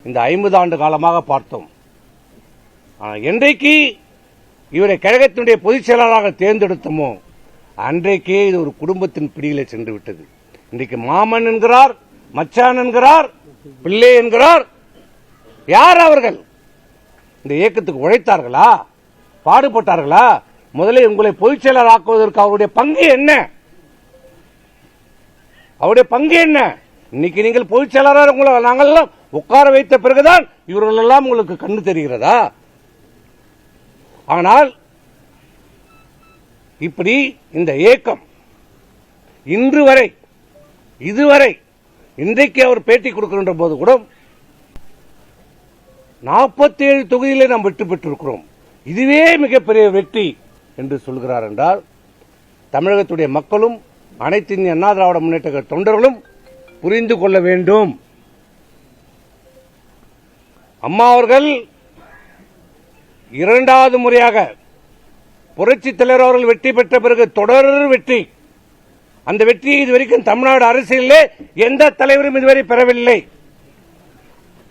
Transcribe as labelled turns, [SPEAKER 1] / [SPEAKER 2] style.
[SPEAKER 1] இந்த 50 ஆண்டு காலமாக பார்த்தோம். என்றைக்கு இவரை கழகத்தினுடைய பொதுச் செயலாளராக தேர்ந்தெடுத்தோமோ அன்றைக்கே இது ஒரு குடும்பத்தின் பிடியிலே சென்று விட்டது. இன்றைக்கு மாமன் என்கிறார், மச்சான் என்கிறார், பிள்ளை என்கிறார். யார் அவர்கள்? இந்த இயக்கத்துக்கு உழைத்தார்களா? பாடுபட்டார்களா? முதலில் உங்களை பொதுச் செயலாளர் ஆக்குவதற்கு அவருடைய பங்கு என்ன? அவருடைய பங்கு என்ன? இன்னைக்கு நீங்கள் பொதுச் செயலாளர் உங்களை நாங்கள் உட்கார வைத்த பிறகுதான் இவர்கள் எல்லாம் உங்களுக்கு கண்ணு தெரிகிறதா? ஆனால் இப்படி இந்த இயக்கம் இன்று வரை இதுவரை இன்றைக்கு அவர் பேட்டி கொடுக்கின்ற போது கூட 47 தொகுதியிலே நாம் வெற்றி பெற்றிருக்கிறோம். இதுவே மிகப்பெரிய வெற்றி என்று சொல்கிறார் என்றால் தமிழகத்துடைய மக்களும் அனைத்து இந்திய அண்ணா திராவிட முன்னேற்ற தொண்டர்களும் புரிந்து கொள்ள வேண்டும். அம்மா அவர்கள் இரண்டாவது முறையாக புரட்சித் தலைவர் அவர்கள் வெற்றி பெற்ற பிறகு தொடர் வெற்றி. அந்த வெற்றியை இதுவரைக்கும் தமிழ்நாடு அரசியலிலே எந்த தலைவரும் இதுவரை பெறவில்லை.